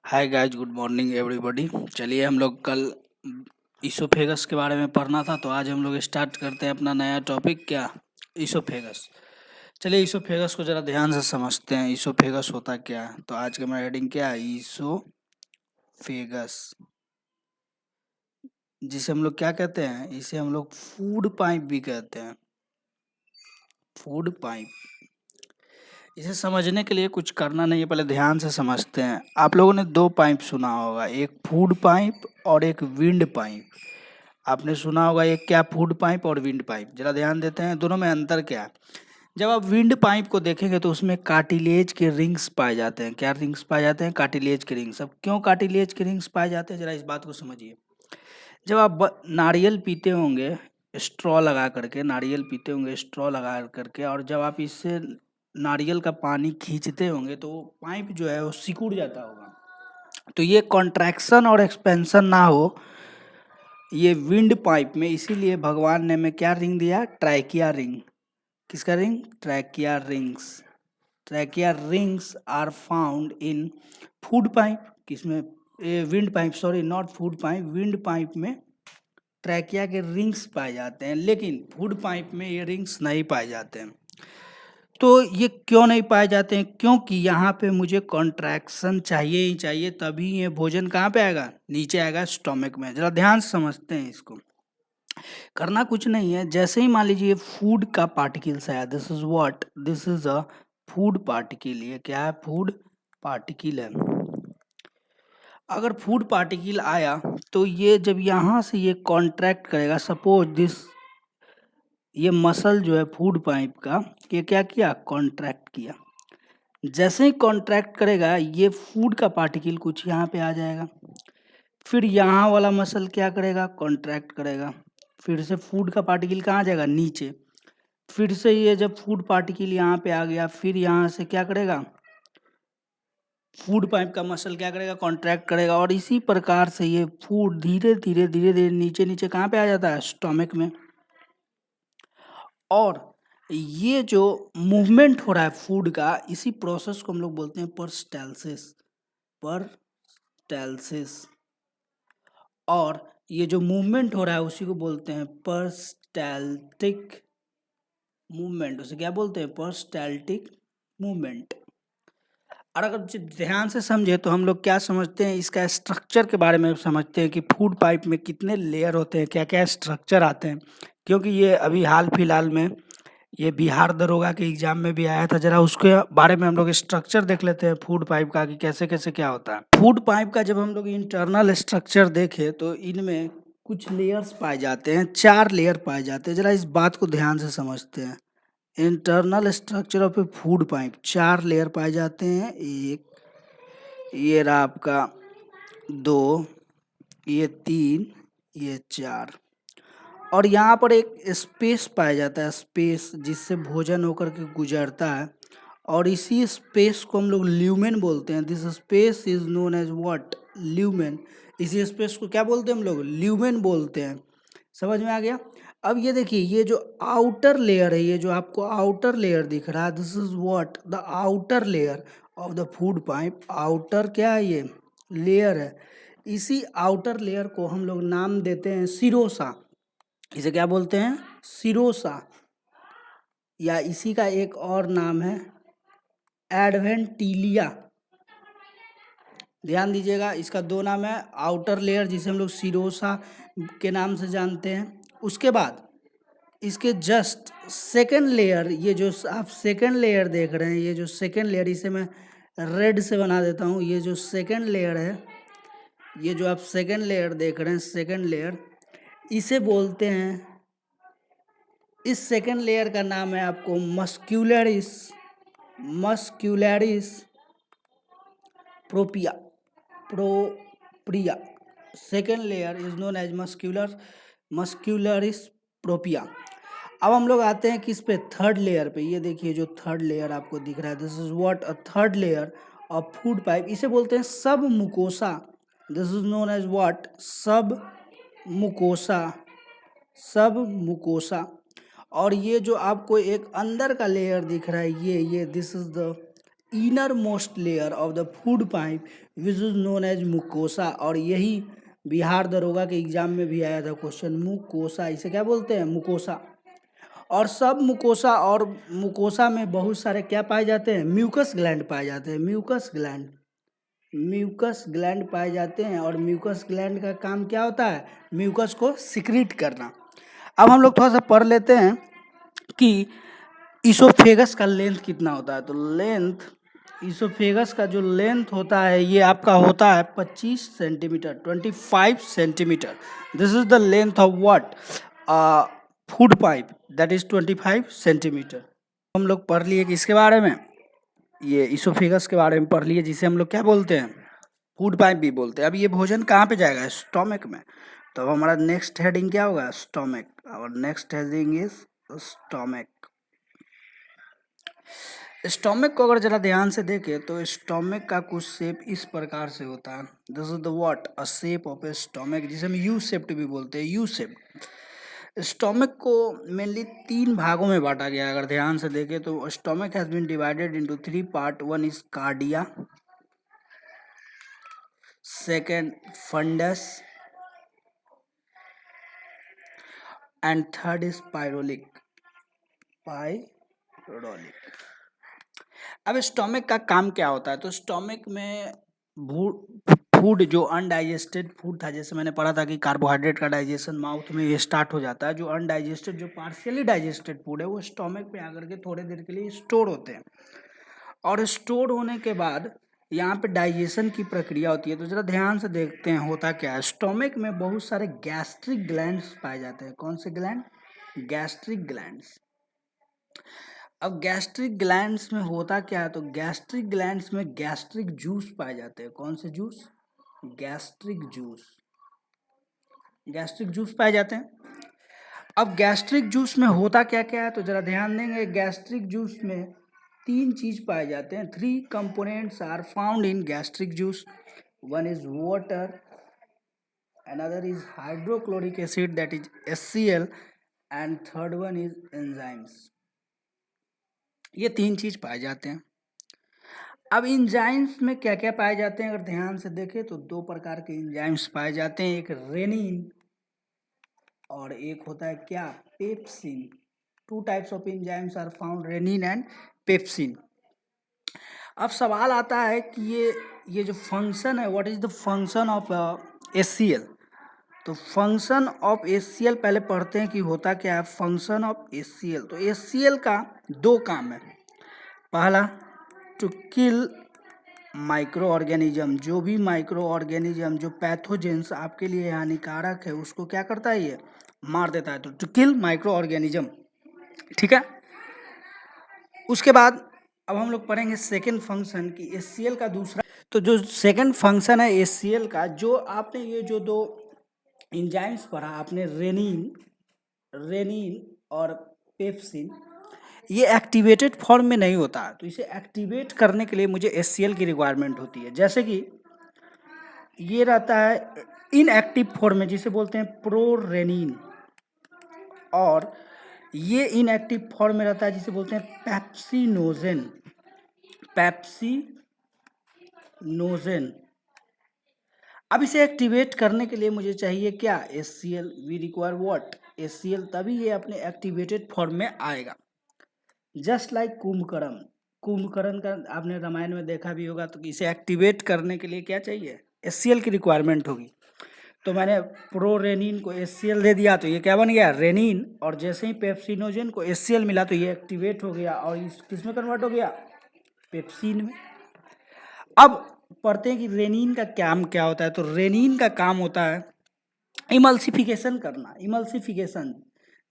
Hi guys, good morning everybody. चलिए, हम लोग कल ईसोफेगस के बारे में पढ़ना था, तो आज हम लोग स्टार्ट करते हैं अपना नया टॉपिक। क्या? ईसोफेगस। चलिए, ईसोफेगस को ज़रा ध्यान से समझते हैं। ईसोफेगस होता क्या है? तो आज का मेरा हेडिंग क्या है? ईसोफेगस, जिसे हम लोग क्या कहते हैं? इसे हम लोग फूड पाइप भी कहते हैं। Food pipe. इसे समझने के लिए कुछ करना नहीं है, पहले ध्यान से समझते हैं। आप लोगों ने दो पाइप सुना होगा, एक फूड पाइप और एक विंड पाइप। आपने सुना होगा एक क्या? फूड पाइप और विंड पाइप। जरा ध्यान देते हैं, दोनों में अंतर क्या है। जब आप विंड पाइप को देखेंगे तो उसमें कार्टिलेज के रिंग्स पाए जाते हैं। क्या रिंग्स पाए जाते हैं? कार्टिलेज के रिंग्स। अब क्यों कार्टिलेज के रिंग्स पाए जाते हैं, जरा इस बात को समझिए। जब आप नारियल पीते होंगे स्ट्रॉ लगा करके, नारियल पीते होंगे स्ट्रॉ लगा करके, और जब आप इससे नारियल का पानी खींचते होंगे तो पाइप जो है वो सिकुड़ जाता होगा। तो ये कॉन्ट्रैक्शन और एक्सपेंशन ना हो ये विंड पाइप में, इसीलिए भगवान ने हमें क्या रिंग दिया? Trachea ring. किसका ring? Trachea rings. Trachea rings are found in food pipe. किसमें? Wind pipe, sorry, not food pipe. Wind pipe में ट्रैकिया के रिंग्स पाए जाते हैं, लेकिन फूड पाइप में ये रिंग्स नहीं पाए जाते हैं। तो ये क्यों नहीं पाए जाते हैं? क्योंकि यहाँ पे मुझे कॉन्ट्रैक्शन चाहिए ही चाहिए, तभी ये भोजन कहाँ पे आएगा? नीचे आएगा, स्टोमक में। जरा ध्यान से समझते हैं इसको। करना कुछ नहीं है, जैसे ही मान लीजिए फूड का पार्टिकल्स आया, this is what, this is a food particle. ये क्या है? फूड पार्टिकल है। अगर फूड पार्टिकल आया तो ये जब यहाँ से ये कॉन्ट्रैक्ट करेगा, सपोज दिस, ये मसल जो है फूड पाइप का, ये क्या किया? कॉन्ट्रैक्ट किया। जैसे ही कॉन्ट्रैक्ट करेगा ये फूड का पार्टिकल कुछ यहाँ पे आ जाएगा, फिर यहाँ वाला मसल क्या करेगा? कॉन्ट्रैक्ट करेगा। फिर से फूड का पार्टिकल कहाँ जाएगा? नीचे। फिर से ये जब फूड पार्टिकल यहाँ पे आ गया, फिर यहाँ से क्या करेगा? फूड पाइप का मसल क्या करेगा? कॉन्ट्रैक्ट करेगा। और इसी प्रकार से ये फूड धीरे धीरे धीरे धीरे नीचे नीचे कहाँ पे आ जाता है? स्टोमक में। और ये जो मूवमेंट हो रहा है फूड का, इसी प्रोसेस को हम लोग बोलते हैं परस्टैल्सिस। परस्टैल्सिस। और ये जो मूवमेंट हो रहा है उसी को बोलते हैं परस्टैल्टिक मूवमेंट। उसे क्या बोलते हैं? परस्टैल्टिक मूवमेंट। और अगर ध्यान से समझे तो हम लोग क्या समझते हैं, इसका स्ट्रक्चर के बारे में समझते हैं कि फूड पाइप में कितने लेयर होते हैं, क्या क्या स्ट्रक्चर आते हैं। क्योंकि ये अभी हाल फिलहाल में ये बिहार दरोगा के एग्जाम में भी आया था। जरा उसके बारे में हम लोग स्ट्रक्चर देख लेते हैं फूड पाइप का, कि कैसे कैसे क्या होता है। फूड पाइप का जब हम लोग इंटरनल स्ट्रक्चर देखें तो इनमें कुछ लेयर्स पाए जाते हैं, 4 लेयर पाए जाते हैं। जरा इस बात को ध्यान से समझते हैं। Internal structure of A food pipe, 4 layer पाए जाते हैं। एक, ये रहा आपका 2, ये 3, ये 4। और यहाँ पर एक स्पेस पाया जाता है, स्पेस जिससे भोजन होकर के गुजरता है, और इसी स्पेस को हम लोग ल्यूमेन बोलते हैं। This space is known as what? Lumen. इसी स्पेस को क्या बोलते हैं हम लोग? ल्यूमेन बोलते हैं। समझ में आ गया? अब ये देखिए, ये जो आउटर लेयर है, ये जो आपको आउटर लेयर दिख रहा है, this is what? The outer layer of the food pipe. Outer क्या है? ये लेयर है। इसी आउटर लेयर को हम लोग नाम देते हैं सिरोसा। इसे क्या बोलते हैं? सिरोसा। या इसी का एक और नाम है एडवेंटिलिया। ध्यान दीजिएगा, इसका 2 नाम है। आउटर लेयर जिसे हम लोग सिरोसा के नाम से जानते हैं। उसके बाद इसके जस्ट सेकंड लेयर, ये जो आप सेकंड लेयर देख रहे हैं, ये जो सेकंड लेयर, इसे मैं रेड से बना देता हूँ। ये जो सेकंड लेयर है, ये जो आप सेकंड लेयर देख रहे हैं, सेकंड लेयर, इसे बोलते हैं, इस सेकंड लेयर का नाम है आपको muscularis. Muscularis propria. Propria. Second layer is known as muscularis propria. अब हम लोग आते हैं किस पे? थर्ड लेयर पे। ये देखिए जो थर्ड लेयर आपको दिख रहा है, this is what? A third layer of food pipe. इसे बोलते हैं sub mucosa. This is known as what? Sub mucosa. सब मुकोसा। और ये जो आपको एक अंदर का लेयर दिख रहा है, ये this is the innermost layer of the food pipe which is known as mucosa. और यही बिहार दरोगा के एग्जाम में भी आया था क्वेश्चन, मुकोसा, इसे क्या बोलते हैं, मुकोसा। और सब मुकोसा, और मुकोसा में बहुत सारे क्या पाए जाते हैं, म्यूकस ग्लैंड पाए जाते हैं, म्यूकस ग्लैंड, म्यूकस ग्लैंड पाए जाते हैं। और म्यूकस ग्लैंड का काम क्या होता है, म्यूकस को सिक्रीट करना। अब हम लोग थोड़ा सा पढ़ लेते हैं कि इसोफेगस का लेंथ कितना होता है। तो लेंथ, इसोफेगस का जो लेंथ होता है ये आपका होता है 25 centimetre, 25 centimetre. This is the length of what, food pipe, that is 25 centimetre. हम लोग पढ़ लिए कि इसके बारे में, ये इसोफेगस के बारे में पढ़ लिए, जिसे हम लोग क्या बोलते हैं, फूड पाइप भी बोलते हैं। अब ये भोजन कहाँ पे जाएगा, स्टोमक में। तो अब हमारा नेक्स्ट हेडिंग क्या होगा, स्टोमक। और next heading is stomach. Stomach को अगर जरा ध्यान से देखें तो स्टोमक का कुछ शेप इस प्रकार से होता है। This is the what, a shape of A stomach, जिसे हम यू शेप्ड भी बोलते हैं, यू शेप। स्टोमक को मेनली 3 भागों में बांटा गया है। अगर ध्यान से देखें तो stomach has been divided into 3 part. One is cardia, second fundus, and third is pyloric, pyloric. अब स्टोमक का काम क्या होता है, तो स्टोमक में फूड जो अनडाइजेस्टेड फूड था, जैसे मैंने पढ़ा था कि कार्बोहाइड्रेट का डाइजेशन माउथ में ये स्टार्ट हो जाता है। जो अनडाइजेस्टेड, जो पार्शियली डाइजेस्टेड फूड है वो स्टोमक पे आकर के थोड़े देर के लिए स्टोर होते हैं। और स्टोर होने के बाद यहाँ पे डाइजेशन की प्रक्रिया होती है। तो जरा ध्यान से देखते हैं होता क्या है। स्टोमक में बहुत सारे गैस्ट्रिक ग्लैंड्स पाए जाते हैं। कौन से ग्लैंड, गैस्ट्रिक ग्लैंड्स। अब गैस्ट्रिक ग्लैंड्स में होता क्या है, तो गैस्ट्रिक ग्लैंड्स में गैस्ट्रिक जूस पाए जाते हैं। कौन से juice, gastric juice, gastric juice पाए जाते हैं। अब गैस्ट्रिक जूस में होता क्या क्या है, तो जरा ध्यान देंगे। गैस्ट्रिक जूस में 3 चीज पाए जाते हैं। 3 components are found in gastric juice. One is water, another is hydrochloric acid, that is HCl, and third one is enzymes। ये 3 चीज पाए जाते हैं। अब इंजाइम्स में क्या क्या पाए जाते हैं, अगर ध्यान से देखें तो 2 प्रकार के इंजाइम्स पाए जाते हैं। एक रेनिन और एक होता है क्या, pepsin. 2 types of enzymes are found, rennin and pepsin. अब सवाल आता है कि ये जो फंक्शन है, what is the function of HCl। तो फंक्शन ऑफ HCl पहले पढ़ते हैं कि होता क्या है। फंक्शन ऑफ HCl, तो HCl का 2 काम है। पहला, टू किल माइक्रो ऑर्गेनिज्म, जो भी माइक्रो ऑर्गेनिज्म जो पैथोजेंस आपके लिए हानिकारक है उसको क्या करता है, ये मार देता है। तो टू किल माइक्रो ऑर्गेनिज्म, ठीक है। उसके बाद अब हम लोग पढ़ेंगे सेकेंड फंक्शन की HCl का दूसरा। तो जो सेकेंड फंक्शन है HCl का, जो आपने ये जो 2 इंजाइम्स पढ़ा आपने, रेनिन और पेप्सिन, ये एक्टिवेटेड फॉर्म में नहीं होता। तो इसे एक्टिवेट करने के लिए मुझे HCl की रिक्वायरमेंट होती है। जैसे कि ये रहता है इनएक्टिव फॉर्म में, जिसे बोलते हैं प्रोरेनिन, और ये इनएक्टिव फॉर्म में रहता है जिसे बोलते हैं पेप्सिनोजेन, पेप्सिनोजेन। अब इसे एक्टिवेट करने के लिए मुझे चाहिए क्या, HCl। We require what, HCl, तभी ये अपने एक्टिवेटेड फॉर्म में आएगा। जस्ट लाइक कुंभकर्ण, कुंभकर्ण का आपने रामायण में देखा भी होगा। तो इसे एक्टिवेट करने के लिए क्या चाहिए, HCl की रिक्वायरमेंट होगी। तो मैंने प्रोरेनिन को HCl दे दिया तो ये क्या बन गया, रेनिन। और जैसे ही पेप्सिनोजेन को HCl मिला तो ये एक्टिवेट हो गया और इस किस में कन्वर्ट हो गया, पेप्सिन में। अब पढ़ते हैं कि रेनिन का काम क्या होता है। तो रेनिन का काम होता है इमल्सिफिकेशन करना, इमल्सिफिकेशन।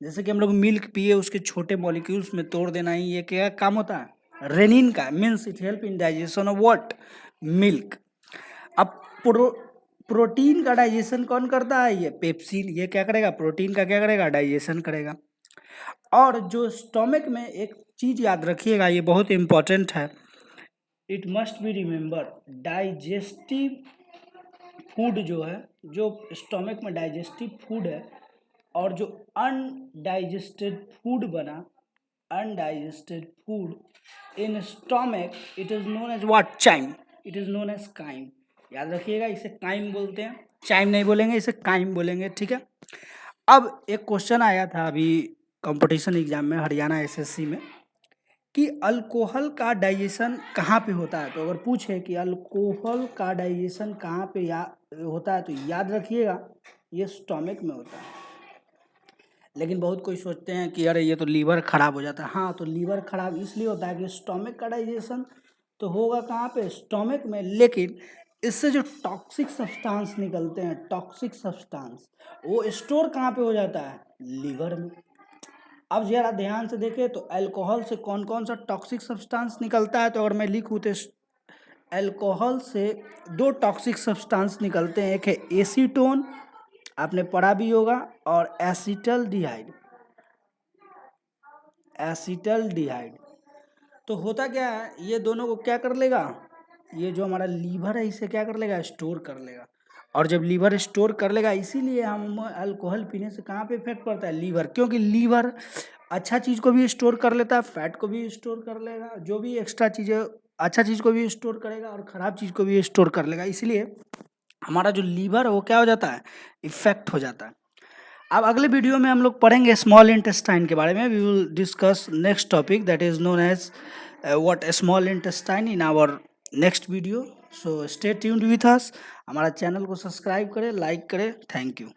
जैसे कि हम लोग मिल्क पिए, उसके छोटे मॉलिक्यूल्स में तोड़ देना, ही ये क्या काम होता है, रेनिन का। Means it help in digestion of what, milk. अब प्रोटीन का डाइजेशन कौन करता है, ये पेप्सिन। ये क्या करेगा, प्रोटीन का क्या करेगा, डाइजेशन करेगा। और जो स्टोमक में एक चीज याद रखिएगा, ये बहुत इंपॉर्टेंट है, it must be remember, digestive food जो है, जो स्टोमक में डाइजेस्टिव फूड है और जो अनडाइजेस्टेड फूड बना, undigested food in stomach, it is known as what? Chyme. It is known as chyme. याद रखिएगा, इसे काइम बोलते हैं, चाइम नहीं बोलेंगे, इसे काइम बोलेंगे, ठीक है। अब एक क्वेश्चन आया था अभी कंपटीशन एग्जाम में हरियाणा एसएससी में कि अल्कोहल का डाइजेशन कहाँ पे होता है। तो अगर पूछे कि अल्कोहल का डाइजेशन कहाँ पे होता है, तो याद रखिएगा ये स्टोमक में होता है। लेकिन बहुत कोई सोचते हैं कि अरे ये तो लीवर खराब हो जाता है। हाँ, तो लीवर खराब इसलिए होता है कि स्टोमक का डाइजेशन तो होगा कहाँ पे? स्टोमक में। लेकिन इससे जो टॉक्सिक सब्सटेंस निकलते हैं, टॉक्सिक सब्सटेंस, वो स्टोर कहाँ पे हो जाता है? लीवर में। अब जरा ध्यान से देखें तो अल्कोहल से कौन कौन सा टॉक्सिक सब्सटेंस निकलता है। तो अगर मैं लिखूँ तो अल्कोहल से 2 टॉक्सिक सब्सटेंस निकलते हैं, एक है एसीटोन, आपने पढ़ा भी होगा, और एसिटल्डिहाइड। एसिटल्डिहाइड तो होता क्या है, ये दोनों को क्या कर लेगा, ये जो हमारा लीवर है इसे क्या कर लेगा? स्टोर कर लेगा। और जब लीवर स्टोर कर लेगा, इसीलिए हम अल्कोहल पीने से कहाँ पे इफेक्ट पड़ता है? लीवर। क्योंकि लीवर अच्छा चीज़ को भी स्टोर कर लेता है, फैट को भी स्टोर कर लेगा, जो भी एक्स्ट्रा चीज़ें, अच्छा चीज़ को भी स्टोर करेगा और ख़राब चीज़ को भी स्टोर कर लेगा। इसलिए हमारा जो लीवर है वो क्या हो जाता है? इफेक्ट हो जाता है। अब अगले वीडियो में हम लोग पढ़ेंगे स्मॉल इंटेस्टाइन के बारे में। We will discuss next topic that is known as what small intestine in our next video. So stay tuned with us. हमारा चैनल को सब्सक्राइब करें, लाइक करें। Thank you.